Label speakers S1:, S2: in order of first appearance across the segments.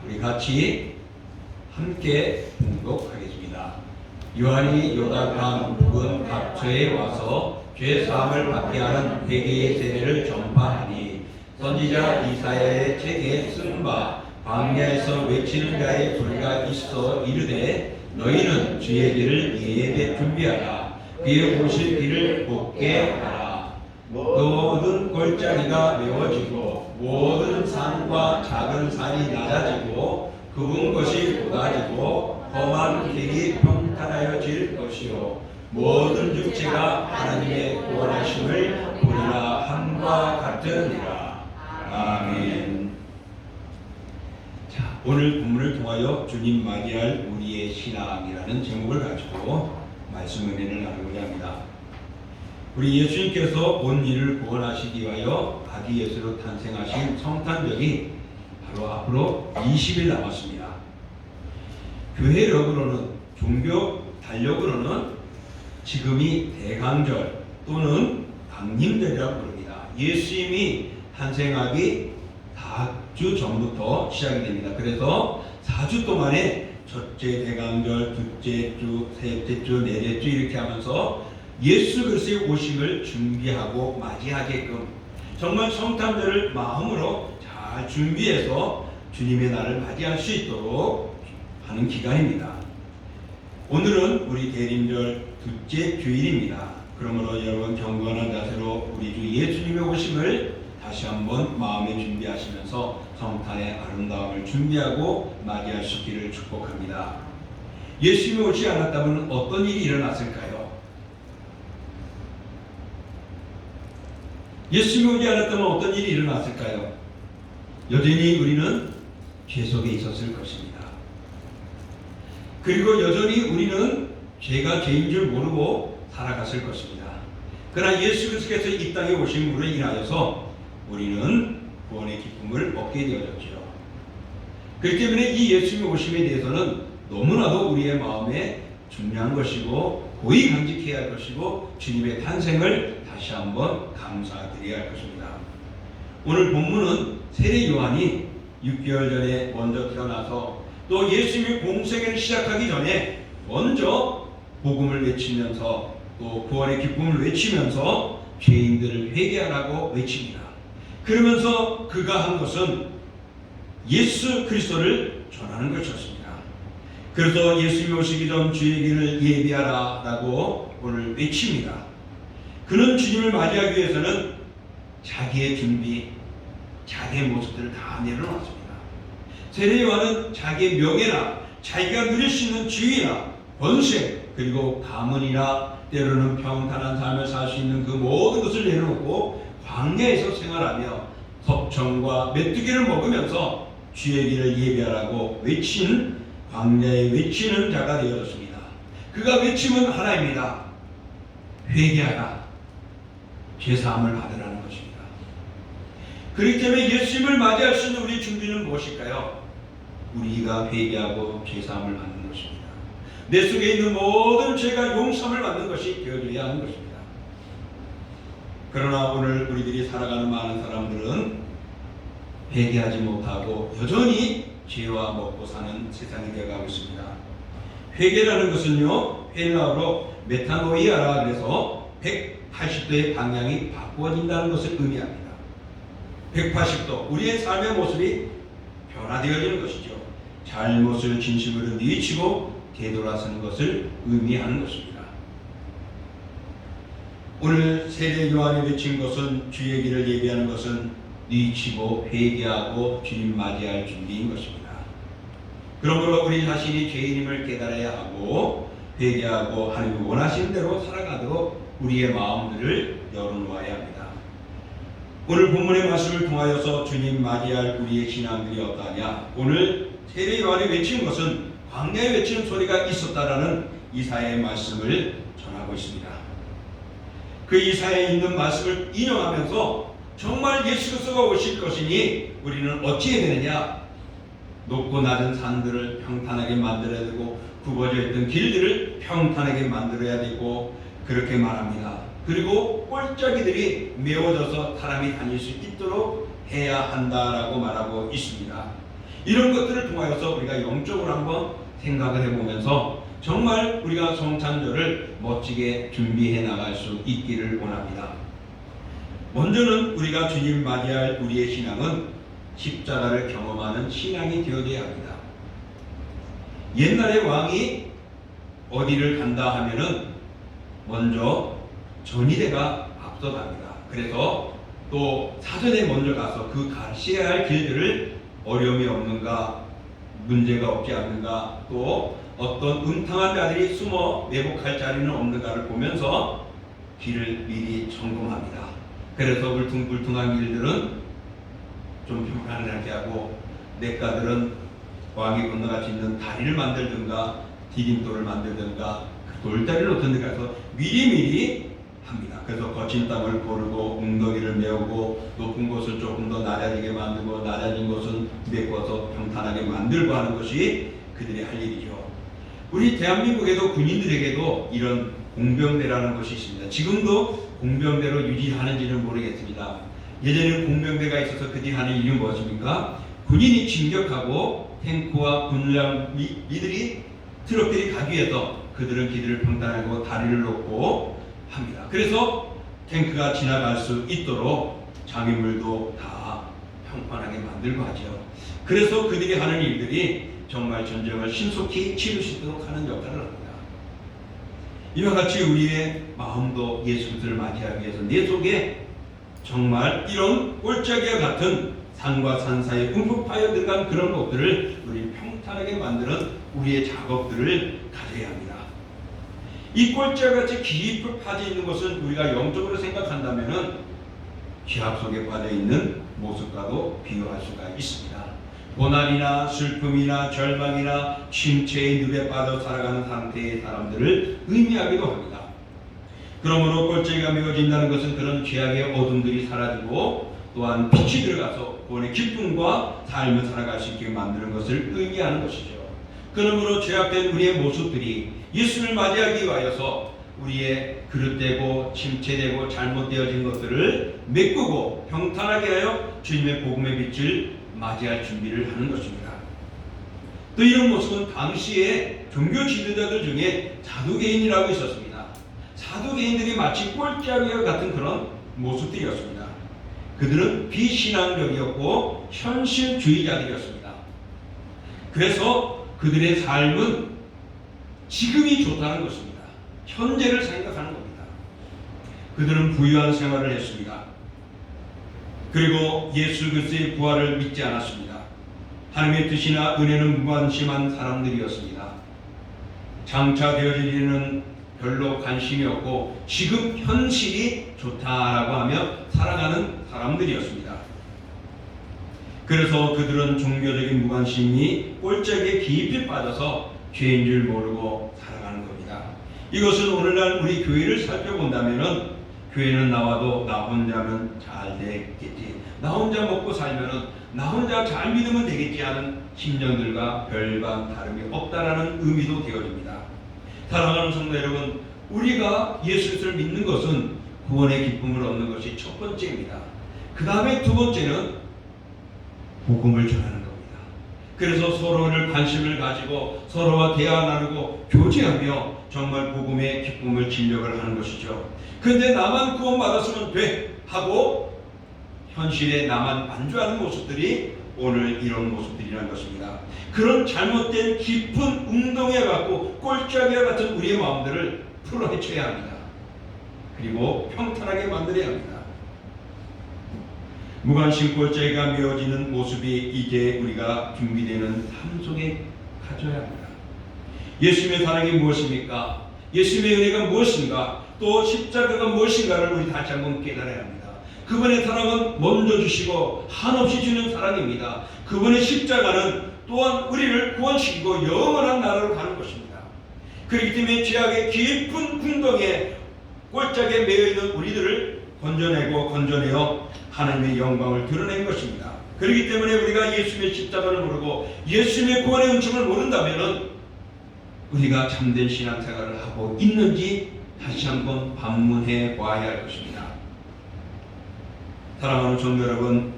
S1: 우리 같이 함께 봉독하겠습니다. 요한이 요단강 묵은 각처에 와서 죄 사함을 받게 하는 회개의 세례를 전파하니 선지자 이사야의 책에 쓴 바 광야에서 외치는 자의 소리가 있어 이르되 너희는 주의 길을 예배 준비하라. 그의 오실 길을 곱게 하라. 모든 골짜기가 메워지고 모든 산과 작은 산이 낮아지고 굽은 것이 쏟아지고 험한 길이 평탄하여질 것이요 모든 육체가 하나님의 구원하심을 보리라 함과 같으니라. 아멘. 자, 오늘 본문을 통하여 주님 맞이할 우리의 신앙이라는 제목을 가지고 말씀 은혜를 나누고자 합니다. 우리 예수님께서 온 인을 구원하시기 위하여 아기 예수로 탄생하신 성탄절이 바로 앞으로 20일 남았습니다. 교회력으로는, 종교 달력으로는 지금이 대강절 또는 강림절이라고 부릅니다. 예수님이 탄생하기 4주 전부터 시작이 됩니다. 그래서 4주 동안에 첫째 대강절, 둘째 주, 셋째 주, 넷째 주 이렇게 하면서 예수 그리스도의 오심을 준비하고 맞이하게끔 정말 성탄절을 마음으로 잘 준비해서 주님의 날을 맞이할 수 있도록 하는 기간입니다. 오늘은 우리 대림절 둘째 주일입니다. 그러므로 여러분 경건한 자세로 우리 주 예수님의 오심을 다시 한번 마음에 준비하시면서 성탄의 아름다움을 준비하고 맞이할 수 있기를 축복합니다. 예수님이 오지 않았다면 어떤 일이 일어났을까요? 예수님이 오지 않았다면 어떤 일이 일어났을까요? 여전히 우리는 죄 속에 있었을 것입니다. 그리고 여전히 우리는 죄가 죄인 줄 모르고 살아갔을 것입니다. 그러나 예수 그리스도께서 이 땅에 오심으로 인하여서 우리는 구원의 기쁨을 얻게 되어졌죠. 그렇기 때문에 이 예수님의 오심에 대해서는 너무나도 우리의 마음에 중요한 것이고 고이 간직해야 할 것이고 주님의 탄생을 다시 한번 감사드려야 할 것입니다. 오늘 본문은 세례 요한이 6개월 전에 먼저 태어나서 또 예수님의 공생애를 시작하기 전에 먼저 복음을 외치면서 또 구원의 기쁨을 외치면서 죄인들을 회개하라고 외칩니다. 그러면서 그가 한 것은 예수 그리스도를 전하는 것이었습니다. 그래서 예수님이 오시기 전 주의 길을 예비하라 라고 오늘 외칩니다. 그는 주님을 맞이하기 위해서는 자기의 준비, 자기의 모습들을 다 내려놨습니다. 세례 요한은 자기의 명예나 자기가 누릴 수 있는 지위나 권세 그리고 가문이나 때로는 평탄한 삶을 살 수 있는 그 모든 것을 내려놓고 광야에서 생활하며 석청과 메뚜기를 먹으면서 주의 길을 예비하라고 외친 광야에 외치는 자가 되어졌습니다. 그가 외침은 하나입니다. 회개하라. 죄사함을 받으라는 것입니다. 그렇기 때문에 예수님을 맞이할 수 있는 우리의 준비는 무엇일까요? 우리가 회개하고 죄사함을 받는 것입니다. 내 속에 있는 모든 죄가 용서함을 받는 것이 되어져야 하는 것입니다. 그러나 오늘 우리들이 살아가는 많은 사람들은 회개하지 못하고 여전히 죄와 먹고 사는 세상이 되어가고 있습니다. 회개라는 것은요, 헬라어로 메타노이아라 그래서 180도의 방향이 바꾸어진다는 것을 의미합니다. 180도, 우리의 삶의 모습이 변화되어지는 것이죠. 잘못을 진심으로 뉘우치고 되돌아서는 것을 의미하는 것입니다. 오늘 세례 요한이 외친 것은 주의 길을 예비하는 것은 뉘우치고 회개하고 주님 맞이할 준비인 것입니다. 그러므로 우리 자신이 죄인임을 깨달아야 하고 회개하고 하나님이 원하시는 대로 살아가도록 우리의 마음들을 열어놓아야 합니다. 오늘 본문의 말씀을 통하여서 주님 맞이할 우리의 신앙들이 어떠하냐? 오늘 세례 요한이 외친 것은 광야에 외치는 소리가 있었다라는 이사야의 말씀을 전하고 있습니다. 그 이사야에 있는 말씀을 인용하면서 정말 예수 그리스도가 오실 것이니 우리는 어찌해야 되느냐? 높고 낮은 산들을 평탄하게 만들어야 되고 굽어져 있던 길들을 평탄하게 만들어야 되고 그렇게 말합니다. 그리고 골짜기들이 메워져서 사람이 다닐 수 있도록 해야 한다라고 말하고 있습니다. 이런 것들을 통하여서 우리가 영적으로 한번 생각을 해보면서 정말 우리가 성찬절을 멋지게 준비해 나갈 수 있기를 원합니다. 먼저는 우리가 주님 맞이할 우리의 신앙은 십자가를 경험하는 신앙이 되어야 합니다. 옛날에 왕이 어디를 간다 하면은 먼저 전위대가 앞서갑니다. 그래서 또 사전에 먼저 가서 그 가셔야 할 길들을 어려움이 없는가, 문제가 없지 않는가, 또 어떤 음탕한 자들이 숨어 매복할 자리는 없는가를 보면서 길을 미리 점검합니다. 그래서 울퉁불퉁한 길들은 좀 평탄하게 하고, 냇가들은 왕이 건너갈 수 있는 다리를 만들든가 디딤돌을 만들든가 돌다리를 어떤 데 가서 미리미리 합니다. 그래서 거친 땅을 고르고 웅덩이를 메우고 높은 곳을 조금 더 낮아지게 만들고 낮아진 곳은 메꿔서 평탄하게 만들고 하는 것이 그들의 할 일이죠. 우리 대한민국에도 군인들에게도 이런 공병대라는 것이 있습니다. 지금도 공병대로 유지하는지는 모르겠습니다. 예전에는 공병대가 있어서 그들이 하는 일이 무엇입니까? 군인이 진격하고 탱크와 군량 이들이 트럭들이 가기 위해서 그들은 길을 평탄하고 다리를 놓고 합니다. 그래서 탱크가 지나갈 수 있도록 장애물도 다 평판하게 만들고 하죠. 그래서 그들이 하는 일들이 정말 전쟁을 신속히 치를 수 있도록 하는 역할을 합니다. 이와 같이 우리의 마음도 예수 그리스도를 맞이하기 위해서 내 속에 정말 이런 골짜기와 같은 산과 산 사이에 움푹 파여 들어간 그런 것들을 우리 평탄하게 만드는 우리의 작업들을 가져야 합니다. 이 골짜기같이 깊이 빠져 있는 것은 우리가 영적으로 생각한다면 죄악 속에 빠져 있는 모습과도 비교할 수가 있습니다. 고난이나 슬픔이나 절망이나 침체의 늪에 빠져 살아가는 상태의 사람들을 의미하기도 합니다. 그러므로 골짜기가 메워진다는 것은 그런 죄악의 어둠들이 사라지고 또한 빛이 들어가서 구원의 기쁨과 삶을 살아갈 수 있게 만드는 것을 의미하는 것이죠. 그러므로 죄악된 우리의 모습들이 예수를 맞이하기 위하여서 우리의 그릇되고 침체되고 잘못되어진 것들을 메꾸고 평탄하게 하여 주님의 복음의 빛을 맞이할 준비를 하는 것입니다. 또 이런 모습은 당시에 종교 지도자들 중에 사두개인이라고 있었습니다. 사두개인들이 마치 꼴짜기와 같은 그런 모습들이었습니다. 그들은 비신앙적이었고 현실주의자들이었습니다. 그래서 그들의 삶은 지금이 좋다는 것입니다. 현재를 생각하는 겁니다. 그들은 부유한 생활을 했습니다. 그리고 예수 그리스도의 부활을 믿지 않았습니다. 하나님의 뜻이나 은혜는 무관심한 사람들이었습니다. 장차 되어질 일에는 별로 관심이 없고 지금 현실이 좋다라고 하며 살아가는 사람들이었습니다. 그래서 그들은 종교적인 무관심이 꼴짝에 깊이 빠져서 죄인 줄 모르고 살아가는 겁니다. 이것은 오늘날 우리 교회를 살펴본다면 교회는 나와도 나 혼자면 잘 되겠지, 나 혼자 먹고 살면은 나 혼자 잘 믿으면 되겠지 하는 심정들과 별반 다름이 없다라는 의미도 되어집니다. 사랑하는 성도 여러분, 우리가 예수 그리스도를 믿는 것은 구원의 기쁨을 얻는 것이 첫 번째입니다. 그 다음에 두 번째는 복음을 전하는 겁니다. 그래서 서로를 관심을 가지고 서로와 대화 나누고 교제하며 정말 복음의 기쁨을 진력을 하는 것이죠. 그런데 나만 구원받았으면 돼 하고 현실에 나만 안주하는 모습들이 오늘 이런 모습들이라는 것입니다. 그런 잘못된 깊은 웅덩이와 같고 꼴짜기와 같은 우리의 마음들을 풀어헤쳐야 합니다. 그리고 평탄하게 만들어야 합니다. 무관심 골짜기가 메워지는 모습이 이제 우리가 준비되는 삶 속에 가져야 합니다. 예수님의 사랑이 무엇입니까? 예수님의 은혜가 무엇인가? 또 십자가가 무엇인가를 우리 다시 한번 깨달아야 합니다. 그분의 사랑은 먼저 주시고 한없이 주는 사랑입니다. 그분의 십자가는 또한 우리를 구원시키고 영원한 나라로 가는 것입니다. 그렇기 때문에 죄악의 깊은 궁덩이에 골짜기에 매여있는 우리들을 건져내어 하나님의 영광을 드러낸 것입니다. 그렇기 때문에 우리가 예수님의 십자가를 모르고 예수님의 구원의 은총을 모른다면 우리가 참된 신앙생활을 하고 있는지 다시 한번 반문해 봐야 할 것입니다. 사랑하는 성도 여러분,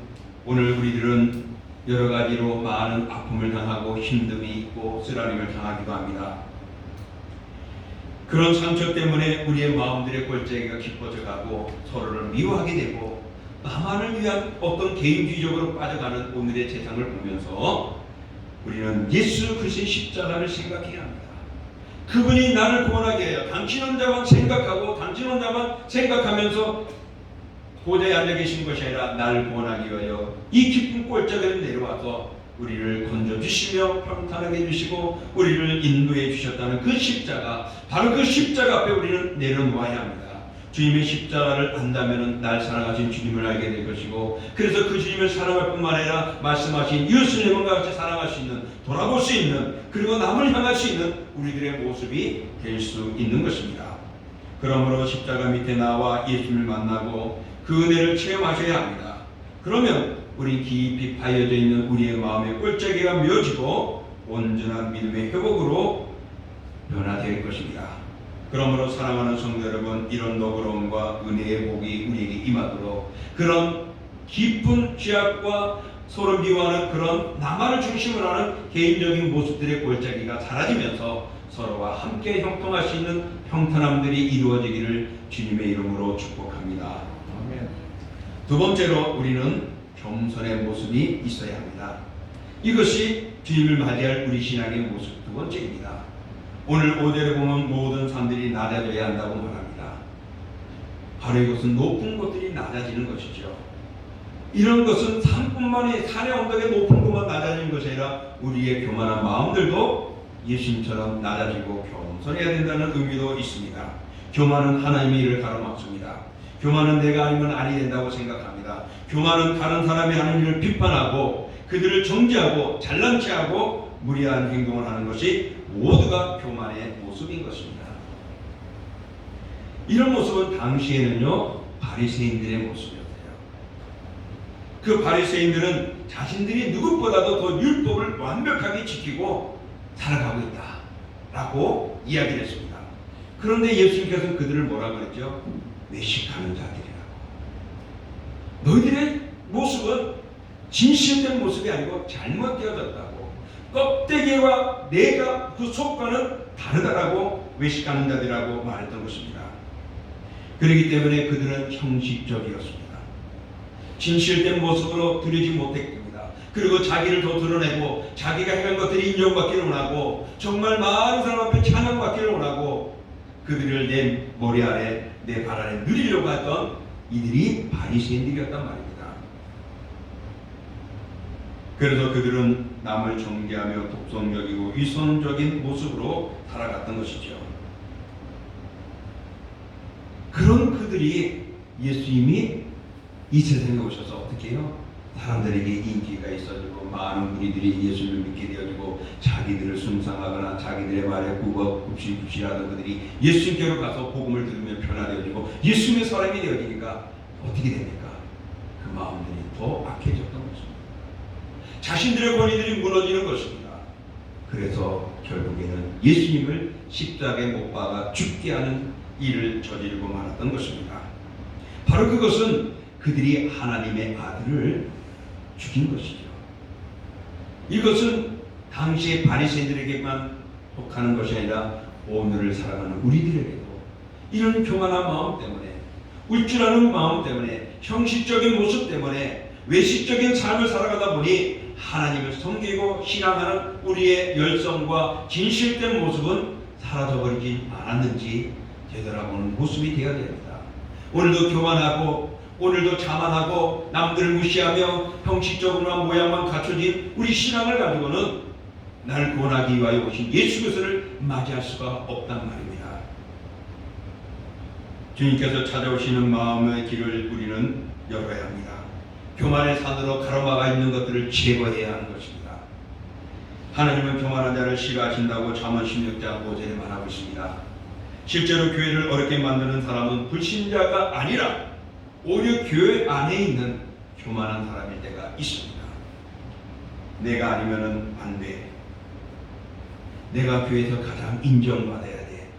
S1: 오늘 우리들은 여러 가지로 많은 아픔을 당하고 힘듦이 있고 쓰라림을 당하기도 합니다. 그런 상처 때문에 우리의 마음들의 골짜기가 깊어져 가고 서로를 미워하게 되고 나만을 위한 어떤 개인주의적으로 빠져가는 오늘의 세상을 보면서 우리는 예수 그리스도의 십자가를 생각해야 합니다. 그분이 나를 구원하게 해요. 당신 혼자만 생각하고 당신 혼자만 생각하면서 보좌에 앉아 계신 것이 아니라 나를 구원하기 위하여 이 깊은 골짜기를 내려와서 우리를 건져주시며 평탄하게 해주시고 우리를 인도해 주셨다는 그 십자가, 바로 그 십자가 앞에 우리는 내려놓아야 합니다. 주님의 십자가를 안다면 날 사랑하신 주님을 알게 될 것이고, 그래서 그 주님을 사랑할 뿐만 아니라 말씀하신 이웃을 내 몸과 같이 사랑할 수 있는, 돌아볼 수 있는, 그리고 남을 향할 수 있는 우리들의 모습이 될 수 있는 것입니다. 그러므로 십자가 밑에 나와 예수님을 만나고 그 은혜를 체험하셔야 합니다. 그러면 우리 깊이 파여져 있는 우리의 마음의 골짜기가 메어지고 온전한 믿음의 회복으로 변화될 것입니다. 그러므로 사랑하는 성도 여러분, 이런 너그러움과 은혜의 복이 우리에게 임하도록 그런 깊은 죄악과 서로 미워하는 그런 나만을 중심으로 하는 개인적인 모습들의 골짜기가 사라지면서 서로와 함께 형통할 수 있는 형통함들이 이루어지기를 주님의 이름으로 축복합니다. 아멘. 두 번째로 우리는 겸손의 모습이 있어야 합니다. 이것이 주님을 맞이할 우리 신앙의 모습 두 번째입니다. 오늘 5절에 보면 모든 산들이 낮아져야 한다고 말합니다. 바로 이것은 높은 곳들이 낮아지는 것이죠. 이런 것은 산뿐만이 산의 언덕에 높은 곳만 낮아지는 것이 아니라 우리의 교만한 마음들도 예수님처럼 낮아지고 겸손해야 된다는 의미도 있습니다. 교만은 하나님의 일을 가로막습니다. 교만은 내가 아니면 아니 된다고 생각합니다. 교만은 다른 사람이 하는 일을 비판하고 그들을 정죄하고 잘난 체하고 무리한 행동을 하는 것이 모두가 교만의 모습인 것입니다. 이런 모습은 당시에는요 바리새인들의 모습이었어요. 그 바리새인들은 자신들이 누구보다도 더 율법을 완벽하게 지키고 살아가고 있다라고 이야기를 했습니다. 그런데 예수님께서는 그들을 뭐라고 그랬죠? 외식하는 자들이라고. 너희들의 모습은 진실된 모습이 아니고 잘못되어졌다고. 껍데기와 내가 그 속과는 다르다라고 외식하는 자들이라고 말했던 것입니다. 그렇기 때문에 그들은 형식적이었습니다. 진실된 모습으로 드리지 못했습니다. 그리고 자기를 더 드러내고 자기가 행한 것들이 인정받기를 원하고 정말 많은 사람 앞에 찬양받기를 원하고 그들을 내 머리 아래 내 발 아래 누리려고 했던 이들이 바리새인들이었단 말입니다. 그래서 그들은 남을 정죄하며 독선적이고 위선적인 모습으로 살아갔던 것이죠. 그런 그들이 예수님이 이 세상에 오셔서 어떻게 해요? 사람들에게 인기가 있어지고 많은 무리들이 예수님을 믿게 되어지고 자기들을 숭상하거나 자기들의 말에 굽실굽실하던 그들이 예수님께로 가서 복음을 들으며 변화되어지고 예수님의 사람이 되어지니까 어떻게 됩니까? 그 마음들이 더 악해졌던 것입니다. 자신들의 권위들이 무너지는 것입니다. 그래서 결국에는 예수님을 십자가에 못 박아 죽게 하는 일을 저지르고 말았던 것입니다. 바로 그것은 그들이 하나님의 아들을 죽인 것이죠. 이것은 당시의 바리새인들에게만 속하는 것이 아니라 오늘을 살아가는 우리들에게도 이런 교만한 마음 때문에, 울줄하는 마음 때문에, 형식적인 모습 때문에 외식적인 삶을 살아가다 보니 하나님을 섬기고 신앙하는 우리의 열성과 진실된 모습은 사라져버리지 않았는지 되돌아보는 모습이 되어야 됩니다. 오늘도 교만하고 오늘도 자만하고 남들을 무시하며 형식적으로만 모양만 갖춰진 우리 신앙을 가지고는 나를 구원하기 위하여 오신 예수 그리스도를 맞이할 수가 없단 말입니다. 주님께서 찾아오시는 마음의 길을 우리는 열어야 합니다. 교만의 산으로 가로막아 있는 것들을 제거해야 하는 것입니다. 하나님은 교만한 자를 싫어하신다고 잠언 16장 5절에 말하고 있습니다. 실제로 교회를 어렵게 만드는 사람은 불신자가 아니라 오히려 교회 안에 있는 교만한 사람일 때가 있습니다. 내가 아니면은 안 돼. 내가 교회에서 가장 인정받아야 돼.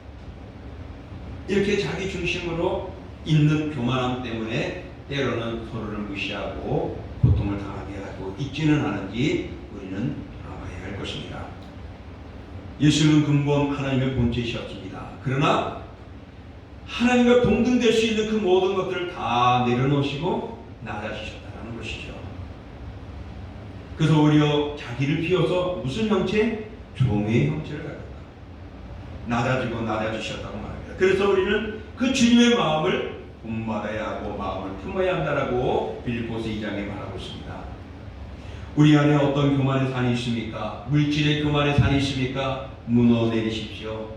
S1: 이렇게 자기 중심으로 있는 교만함 때문에 때로는 서로를 무시하고 고통을 당하게 하고 하고 있지는 않은지 우리는 돌아봐야 할 것입니다. 예수는 근본 하나님의 본체이셨습니다. 그러나 하나님과 동등될 수 있는 그 모든 것들을 다 내려놓으시고 낮아지셨다는 것이죠. 그래서 오히려 자기를 비워서 무슨 형체? 종의 형체를 갖았다. 낮아지고 낮아지셨다고 말합니다. 그래서 우리는 그 주님의 마음을 본받아야 하고 마음을 품어야 한다라고 빌립보서 2장에 말하고 있습니다. 우리 안에 어떤 교만의 산이 있습니까? 물질의 교만의 산이 있습니까? 무너내리십시오.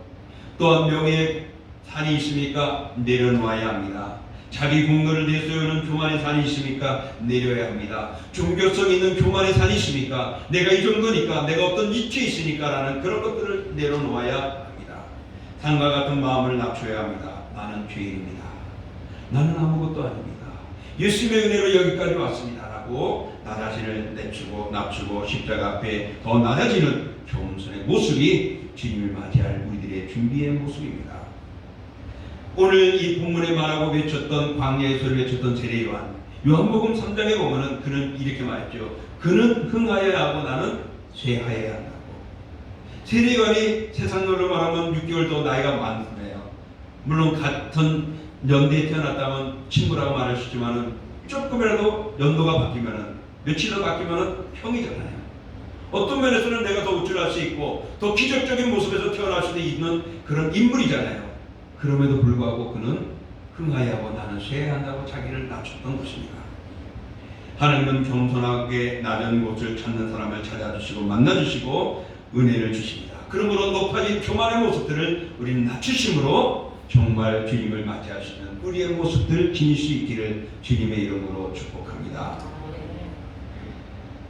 S1: 또한 명예의 산이 있습니까? 내려놓아야 합니다. 자기 공로를 내세우는 교만의 산이 있습니까? 내려야 합니다. 종교성 있는 교만의 산이 있습니까? 내가 이 정도니까, 내가 어떤 위치에 있으니까 라는 그런 것들을 내려놓아야 합니다. 산과 같은 마음을 낮춰야 합니다. 나는 죄인입니다. 나는 아무것도 아닙니다. 예수님의 은혜로 여기까지 왔습니다 라고 나 자신을 낮추고 십자가 앞에 더 낮아지는 겸손의 모습이 주님을 맞이할 우리들의 준비의 모습입니다. 오늘 이 본문에 말하고 외쳤던 광야에서 외쳤던 세례 요한, 요한복음 3장에 보면은 그는 이렇게 말했죠. 그는 흥하여야 하고 나는 쇠하여야 한다고. 세례 요한이 세상으로 말하면 6개월 더 나이가 많네요. 물론 같은 연대에 태어났다면 친구라고 말할 수 있지만은 조금이라도 연도가 바뀌면은 며칠 더 바뀌면은 형이잖아요. 어떤 면에서는 내가 더 우쭐할 수 있고 더 기적적인 모습에서 태어날 수도 있는 그런 인물이잖아요. 그럼에도 불구하고 그는 흥하여 하고 나는 쇠해야 한다고 자기를 낮췄던 것입니다. 하나님은 겸손하게 낮은 곳을 찾는 사람을 찾아주시고 만나주시고 은혜를 주십니다. 그러므로 높아진 교만의 모습들을 우리는 낮추심으로 정말 주님을 맞이하시는 우리의 모습들을 지닐 수 있기를 주님의 이름으로 축복합니다.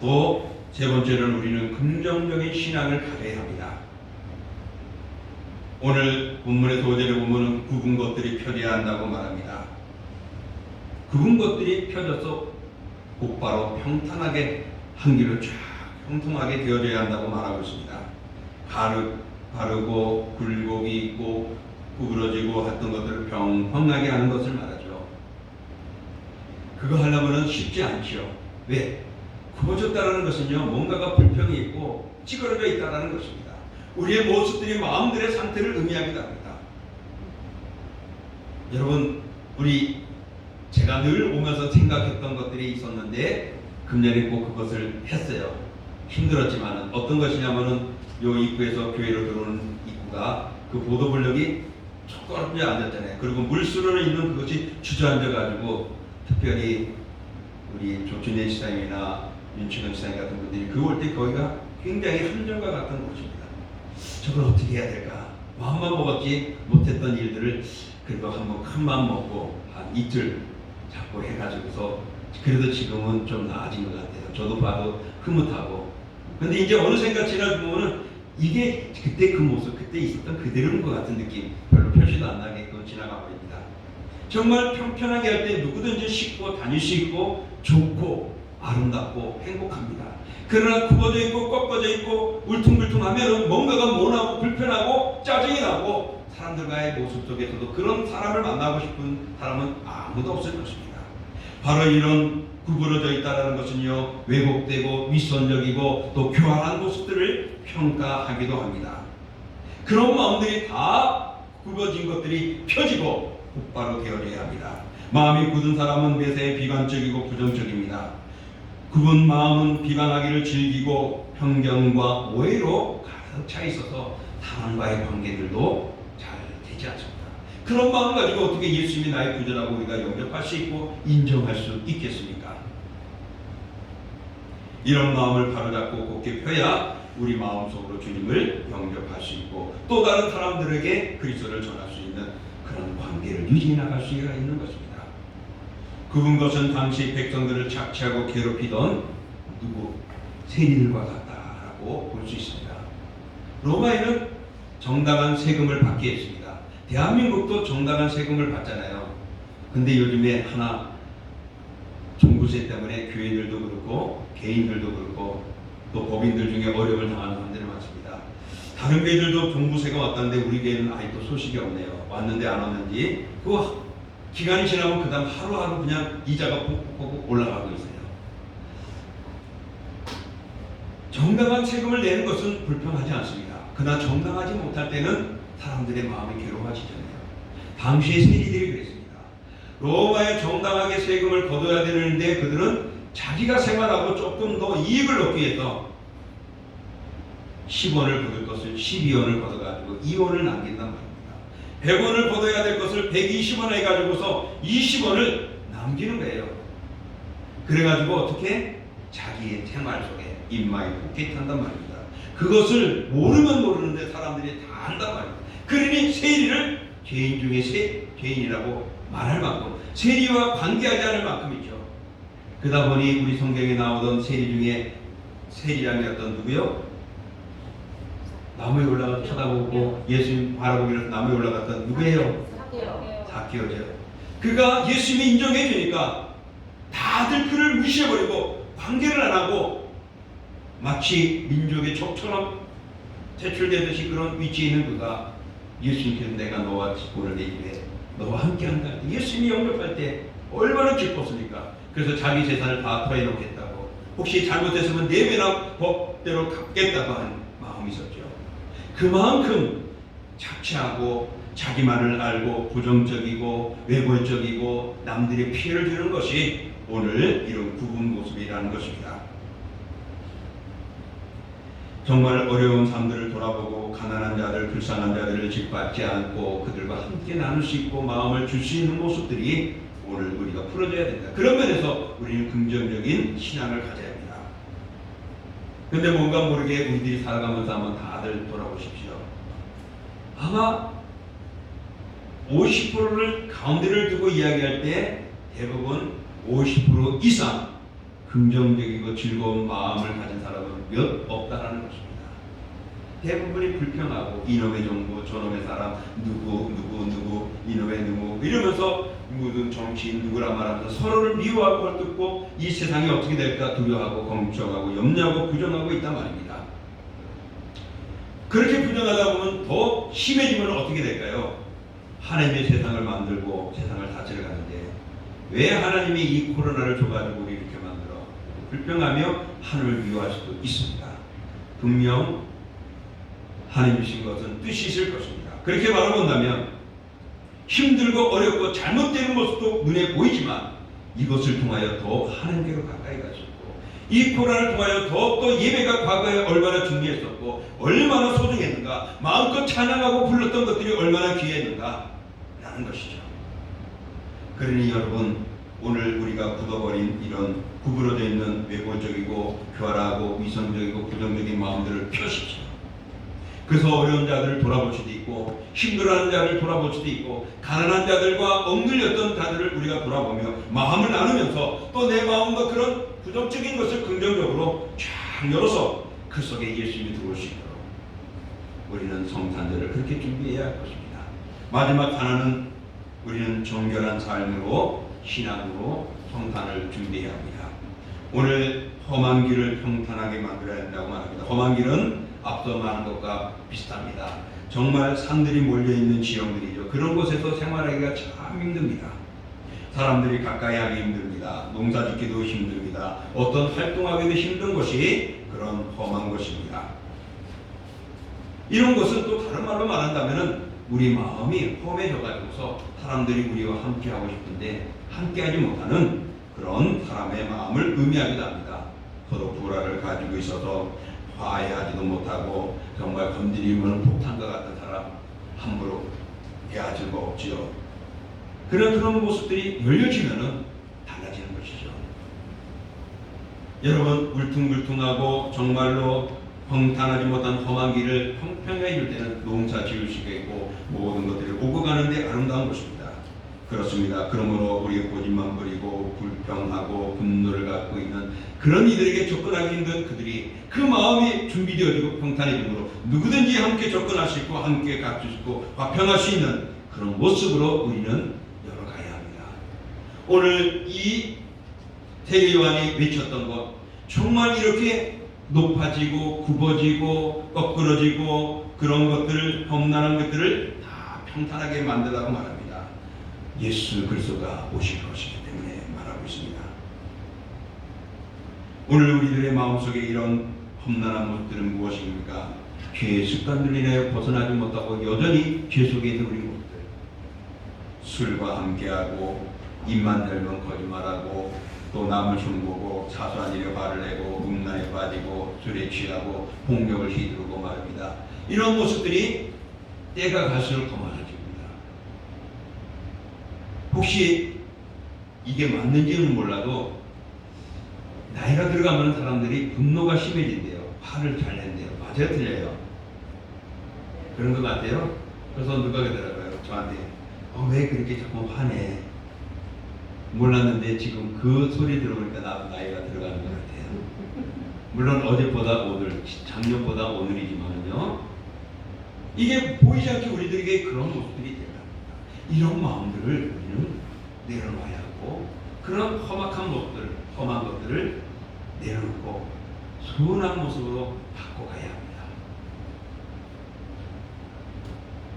S1: 또 세 번째로는 우리는 긍정적인 신앙을 가져야 합니다. 오늘 본문의 도제를 보면 굽은 것들이 펴져야 한다고 말합니다. 굽은 것들이 펴져서 곧바로 평탄하게 한 길로 쫙 형통하게 되어져야 한다고 말하고 있습니다. 바르고 굴곡이 있고 구부러지고 했던 것들을 평평하게 하는 것을 말하죠. 그거 하려면 쉽지 않죠. 왜? 굽어졌다는 것은요, 뭔가가 불평이 있고 찌그러져 있다는 것입니다. 우리의 모습들이 마음들의 상태를 의미하기도 합니다. 여러분, 제가 늘 오면서 생각했던 것들이 있었는데 금년에 꼭 그것을 했어요. 힘들었지만 어떤 것이냐면은 요 입구에서 교회로 들어오는 입구가 그 보도블럭이 촉걸어져 앉았잖아요. 그리고 물수로는 있는 그것이 주저앉아가지고 특별히 우리 조준혜 시장이나 윤춘원 시장 같은 분들이 그 올 때 거기가 굉장히 함정과 같은 곳입니다. 저걸 어떻게 해야 될까? 마음만 먹었지 못했던 일들을 그래도 한번 큰 마음 먹고 한 이틀 자꾸 해가지고서 그래도 지금은 좀 나아진 것 같아요. 저도 봐도 흐뭇하고. 근데 이제 어느 생각 지나보면은 이게 그때 그 모습, 그때 있었던 그대로인 것 같은 느낌, 별로 표시도 안 나게끔 지나가 버립니다. 정말 평평하게 할 때 누구든지 쉽고 다닐 수 있고 좋고 아름답고 행복합니다. 그러나 굽어져 있고 꺾어져 있고 울퉁불퉁하면 뭔가가 모나고 불편하고 짜증이 나고 사람들과의 모습 속에서도 그런 사람을 만나고 싶은 사람은 아무도 없을 것입니다. 바로 이런 구부러져 있다는 것은요, 왜곡되고 위선적이고 또 교활한 모습들을 평가하기도 합니다. 그런 마음들이 다 굽어진 것들이 펴지고 곧바로 되어져야 합니다. 마음이 굳은 사람은 매사에 비관적이고 부정적입니다. 굽은 마음은 비방하기를 즐기고 편견과 오해로 가득 차 있어서 사람과의 관계들도 잘 되지 않습니다. 그런 마음 가지고 어떻게 예수님이 나의 구주라고 우리가 영접할 수 있고 인정할 수 있겠습니까? 이런 마음을 바로잡고 곧게 펴야 우리 마음속으로 주님을 영접할 수 있고 또 다른 사람들에게 그리스도를 전할 수 있는 그런 관계를 유지해 나갈 수가 있는 것입니다. 굽은 것은 당시 백성들을 착취하고 괴롭히던 세리들과 같다라고 볼 수 있습니다. 로마에는 정당한 세금을 받게 했습니다. 대한민국도 정당한 세금을 받잖아요. 근데 요즘에 하나 종부세 때문에 교회들도 그렇고 개인들도 그렇고 또 법인들 중에 어려움을 당하는 사람들이 많습니다. 다른 교회들도 종부세가 왔다는데 우리 교회는 아직도 소식이 없네요. 왔는데 안 왔는지. 그 기간이 지나면 그 다음 하루하루 그냥 이자가 뽁뽁 올라가고 있어요. 정당한 세금을 내는 것은 불평하지 않습니다. 그러나 정당하지 못할 때는 사람들의 마음이 괴로워지잖아요. 당시의 세리들이 그랬습니다. 로마에 정당하게 세금을 거둬야 되는데 그들은 자기가 생활하고 조금 더 이익을 얻기 위해서 10원을 거둘 것을 12원을 걷어가지고 2원을 남긴단 말입니다. 100원을 걷어야 될 것을 120원 해가지고서 20원을 남기는 거예요. 그래가지고 어떻게 자기의 생활 속에 입마에 붙게 탄단 말입니다. 그것을 모르면 모르는데 사람들이 다 안단 말입니다. 그러니 세리를 죄인 중에 죄인이라고 말할 만큼 세리와 관계하지 않을 만큼이죠. 그러다 보니 우리 성경에 나오던 세리 중에 세리라는 어떤 누구요? 나무에 올라가서 쳐다보고 예수님 바라보기로 나무에 올라갔던 누구예요? 삭개오죠. 그가 예수님이 인정해 주니까 다들 그를 무시해버리고 관계를 안 하고 마치 민족의 족처럼 퇴출되듯이 그런 위치에 있는 그가 예수님께서 내가 너와 오늘 내 입에 너와 함께 한다. 예수님이 영접할 때 얼마나 기뻤습니까? 그래서 자기 재산을 다 토해놓겠다고, 혹시 잘못했으면 4배나 법대로 갚겠다고 하는 마음이 있었죠. 그만큼 착취하고 자기만을 알고 부정적이고 외골적이고 남들의 피해를 주는 것이 오늘 이런 구분 모습이라는 것입니다. 정말 어려운 삶들을 돌아보고 가난한 자들, 불쌍한 자들을 짓밟지 않고 그들과 함께 나눌 수 있고 마음을 줄 수 있는 모습들이 오늘 우리가 풀어져야 된다. 그런 면에서 우리는 긍정적인 신앙을 가져야 합니다. 근데 뭔가 모르게 우리들이 살아가면서 한번 다들 돌아보십시오. 아마 50%를 가운데를 두고 이야기할 때 대부분 50% 이상 긍정적이고 즐거운 마음을 가진 사람은 몇 없다라는 것입니다. 대부분이 불평하고 이놈의 정부, 저놈의 사람, 누구, 이놈의 누구 이러면서 모든 정치인 누구라 말하면서 서로를 미워하고 헐뜯고 이 세상이 어떻게 될까 두려워하고 걱정하고 염려하고 부정하고 있단 말입니다. 그렇게 부정하다 보면 더 심해지면 어떻게 될까요? 하나님의 세상을 만들고 세상을 다스려 가는데 왜 하나님이 이 코로나를 줘가지고 우리 이렇게 만들어? 불평하며 하나님을 미워할 수도 있습니다. 분명 하나님 주신 것은 뜻이 있을 것입니다. 그렇게 바라본다면 힘들고 어렵고 잘못되는 모습도 눈에 보이지만 이것을 통하여 더 하나님께로 가까이 갈 수 있고 이 코로나를 통하여 더욱더 예배가 과거에 얼마나 중요했었고 얼마나 소중했는가, 마음껏 찬양하고 불렀던 것들이 얼마나 귀했는가 라는 것이죠. 그러니 여러분, 오늘 우리가 굳어버린 이런 구부러져 있는 외골적이고 교활하고 위선적이고 부정적인 마음들을 펴십시오. 그래서 어려운 자들을 돌아볼 수도 있고 힘들어하는 자들을 돌아볼 수도 있고 가난한 자들과 억눌렸던 자들을 우리가 돌아보며 마음을 나누면서 또 내 마음과 그런 부정적인 것을 긍정적으로 쫙 열어서 그 속에 예수님이 들어올 수 있도록 우리는 성탄절을 그렇게 준비해야 할 것입니다. 마지막 하나는 우리는 정결한 삶으로 신앙으로 성탄을 준비해야 합니다. 오늘 험한 길을 평탄하게 만들어야 한다고 말합니다. 험한 길은 앞서 말한 것과 비슷합니다. 정말 산들이 몰려있는 지형들이죠. 그런 곳에서 생활하기가 참 힘듭니다. 사람들이 가까이 하기 힘듭니다. 농사 짓기도 힘듭니다. 어떤 활동하기도 힘든 것이 그런 험한 것입니다. 이런 것은 또 다른 말로 말한다면 우리 마음이 험해져가지고서 사람들이 우리와 함께하고 싶은데 함께하지 못하는 그런 사람의 마음을 의미하기도 합니다. 서로 불화를 가지고 있어서 화해하지도 못하고 정말 건드리면 폭탄과 같은 사람 함부로 대할 수가 없지요. 그런 모습들이 열려지면은 달라지는 것이죠. 여러분, 울퉁불퉁하고 정말로 평탄하지 못한 험한 길을 평평하게 줄 때는 농사 지을 수가 있고 모든 것들이 오고 가는데 아름다운 것입니다. 그렇습니다. 그러므로 우리 고집만 부리고 불평하고 분노를 갖고 있는 그런 이들에게 접근하기 힘든 그들이 그 마음이 준비되어지고 평탄해지므로 누구든지 함께 접근할 수 있고 함께 갖출 수 있고 화평할 수 있는 그런 모습으로 우리는 열어가야 합니다. 오늘 이 세례 요한이 외쳤던 것, 정말 이렇게 높아지고 굽어지고 거꾸러지고 그런 것들을, 험난한 것들을 다 평탄하게 만들라고 말합니다. 예수 그리스도가 오실 것이기 때문에 말하고 있습니다. 오늘 우리들의 마음속에 이런 험난한 모습들은 무엇입니까? 죄의 습관들로 인하여 벗어나지 못하고 여전히 죄 속에 있는 우리 모습들. 술과 함께하고 입만 열면 거짓말하고 또 남을 흉보고 사소한 일에 화를 내고 음란에 빠지고 술에 취하고 폭력을 휘두르고 말입니다. 이런 모습들이 때가 갈수록 더 많아집니다. 혹시 이게 맞는지는 몰라도 나이가 들어가면 사람들이 분노가 심해진대요. 화를 잘 낸대요. 맞아요? 틀려요? 그런 것 같아요? 그래서 누가 그러더라고요. 저한테 왜 그렇게 자꾸 화내? 몰랐는데 지금 그 소리 들어보니까 나도 나이가 들어가는 것 같아요. 물론 어제보다 오늘, 작년보다 오늘이지만요. 이게 보이지 않게 우리들에게 그런 모습들이 돼갑니다. 이런 마음들을 우리는 내려놔야 하고 그런 험악한 모습들, 험한 것들을 내려놓고 순한 모습으로 바꿔가야 합니다.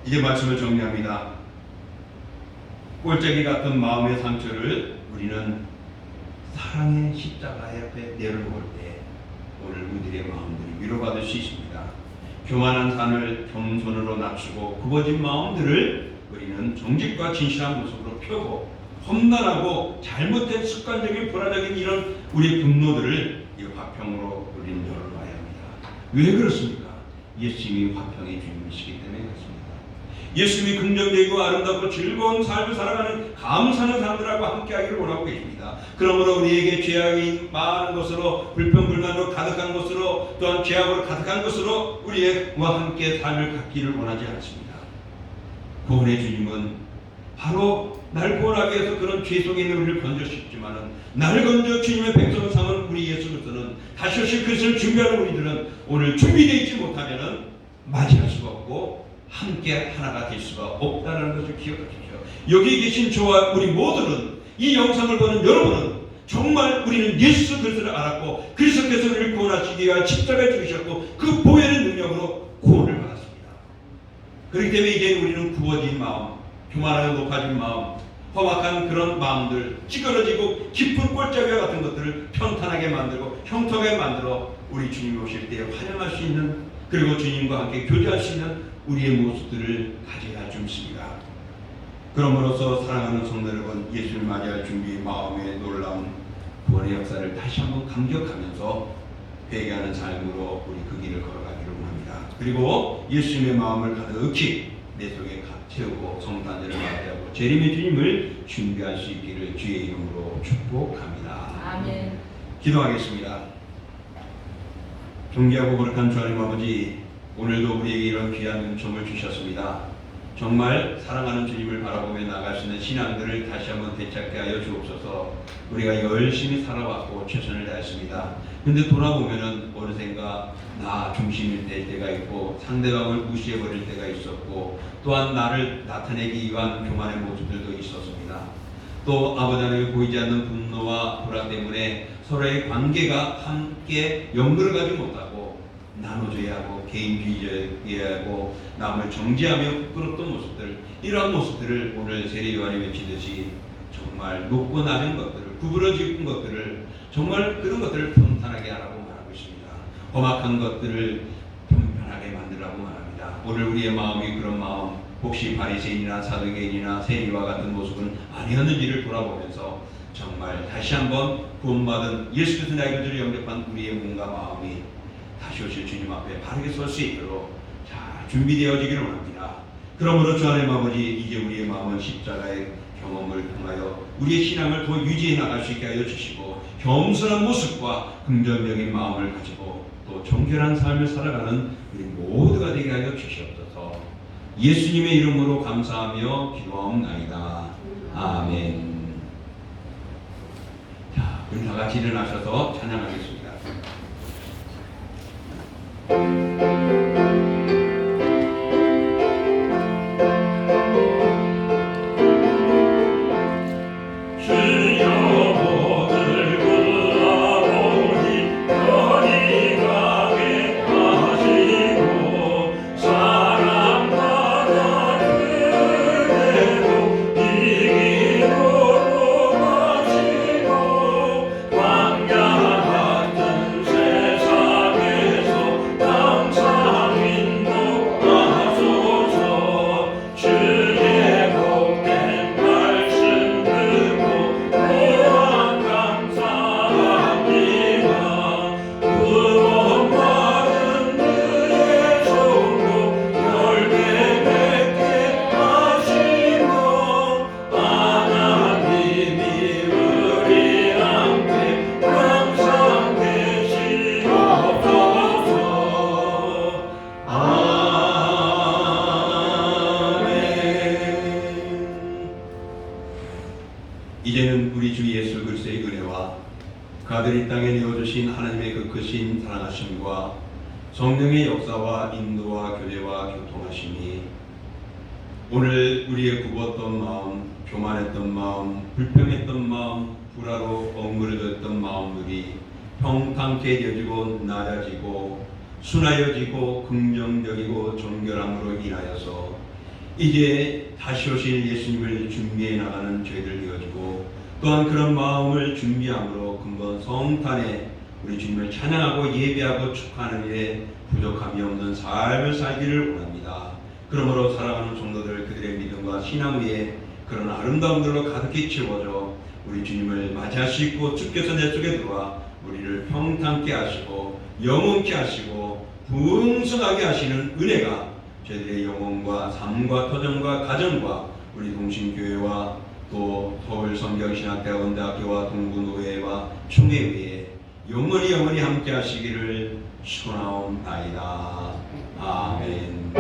S1: 이제 말씀을 정리합니다. 꼴짝이 같은 마음의 상처를 우리는 사랑의 십자가 옆에 내려놓을 때 오늘 우리들의 마음들이 위로받을 수 있습니다. 교만한 산을 겸손으로 낮추고 굽어진 마음들을 우리는 정직과 진실한 모습으로 펴고 험난하고 잘못된 습관적인 불안적인 이런 우리의 분노들을 이 화평으로 우리는 열어놔야 합니다. 왜 그렇습니까? 예수님이 화평의 주님이시기 때문에 그렇습니다. 예수님이 긍정적이고 아름답고 즐거운 삶을 살아가는 감사하는 사람들하고 함께하기를 원하고 계십니다. 그러므로 우리에게 죄악이 많은 것으로 불평불만으로 가득한 것으로 또한 죄악으로 가득한 것으로 우리와 함께 삶을 갖기를 원하지 않습니다. 구원의 주님은 바로 날 구원하기 위해서 그런 죄 속에 있는 우리를 건져주셨지만은 나를 건져 주님의 백성을 삼은 우리 예수 그리스도는 다시 오실 그리스도를 준비하는 우리들은 오늘 준비되어 있지 못하면은 맞이할 수가 없고 함께 하나가 될 수가 없다는 것을 기억하십시오. 여기 계신 저와 우리 모두는 이 영상을 보는 여러분은 정말 우리는 예수 그리스도를 알았고 그리스도께서 우리를 구원하시기 위하여 십자가에 죽으셨고 그 보혈의 능력으로 구원을 받았습니다. 그렇기 때문에 이제 우리는 구워진 마음, 교만하고 높아진 마음, 험악한 그런 마음들, 찌그러지고 깊은 꼴짝이와 같은 것들을 평탄하게 만들고 형통하게 만들어 우리 주님이 오실 때 환영할 수 있는 그리고 주님과 함께 교제할 수 있는 우리의 모습들을 가져야 줍습니다. 그럼으로써 사랑하는 성도 여러분, 예수를 맞이할 준비 마음의 놀라운 구원의 역사를 다시 한번 감격하면서 회개하는 삶으로 우리 그 길을 걸어가기를 원합니다. 그리고 예수님의 마음을 가득히 내 속에 채우고 성탄절을 맞이하고 재림의 주님을 준비할 수 있기를 주의 이름으로 축복합니다.
S2: 아멘.
S1: 기도하겠습니다. 존귀하고 거룩한 주 하나님 아버지, 오늘도 우리에게 이런 귀한 은총을 주셨습니다. 정말 사랑하는 주님을 바라보며 나갈 수 있는 신앙들을 다시 한번 되찾게 하여 주옵소서. 우리가 열심히 살아왔고 최선을 다했습니다. 근데 돌아보면은 어느샌가 나 중심일 때가 있고 상대방을 무시해버릴 때가 있었고 또한 나를 나타내기 위한 교만의 모습들도 있었습니다. 또 아버지 하나님의 보이지 않는 분노와 불안 때문에 서로의 관계가 함께 연결을 가지 못하고 나눠줘야 하고 개인주의적이어야 하고 남을 정죄하며 부끄럽던 모습들, 이러한 모습들을 오늘 세례 요한이 외치듯이 정말 높고 낮은 것들을 구부러진 것들을 정말 그런 것들을 평탄하게 하라고 말하고 있습니다. 험악한 것들을 평탄하게 만들라고 말합니다. 오늘 우리의 마음이 그런 마음, 혹시 바리새인이나 사두개인이나 세리와 같은 모습은 아니었는지를 돌아보면서 정말 다시 한번 구원받은 예수 그리스도 나의 그들을 영접한 우리의 몸과 마음이 다시 오실 주님 앞에 바르게 설 수 있도록 잘 준비되어지기를 원합니다. 그러므로 주 하나님 아버지, 이제 우리의 마음은 십자가의 경험을 통하여 우리의 신앙을 더 유지해 나갈 수 있게 하여 주시고 겸손한 모습과 긍정적인 마음을 가지고 또 정결한 삶을 살아가는 우리 모두가 되게 하여 주시옵소서. 예수님의 이름으로 감사하며 기도하옵나이다. 아멘. 자, 우리 다 같이 일어나셔서 찬양하겠습니다.
S3: 광야 같은 세상에
S1: 나들이 땅에 내어주신 하나님의 그 크신 사랑하심과 성령의 역사와 인도와 교제와 교통하심이 오늘 우리의 굽었던 마음, 교만했던 마음, 불평했던 마음, 불화로 엉그러졌던 마음들이 평탄케 되어지고 낮아지고 순하여지고 긍정적이고 정결함으로 인하여서 이제 다시 오실 예수님을 준비해 나가는 저희들 되어지고 또한 그런 마음을 준비함으로 근본 성탄에 우리 주님을 찬양하고 예배하고 축하하는 일에 부족함이 없는 삶을 살기를 원합니다. 그러므로 살아가는 성도들 그들의 믿음과 신앙 위에 그런 아름다움들로 가득히 채워져 우리 주님을 맞이할 수 있고 주께서 내 속에 들어와 우리를 평탄케 하시고 영원케 하시고 풍성하게 하시는 은혜가 저희들의 영혼과 삶과 터전과 가정과 우리 동신교회와 또 서울 성경신학대학원 대학교와 동구노회와 총회에 영원히 함께 하시기를 축원하옵나이다. 아멘.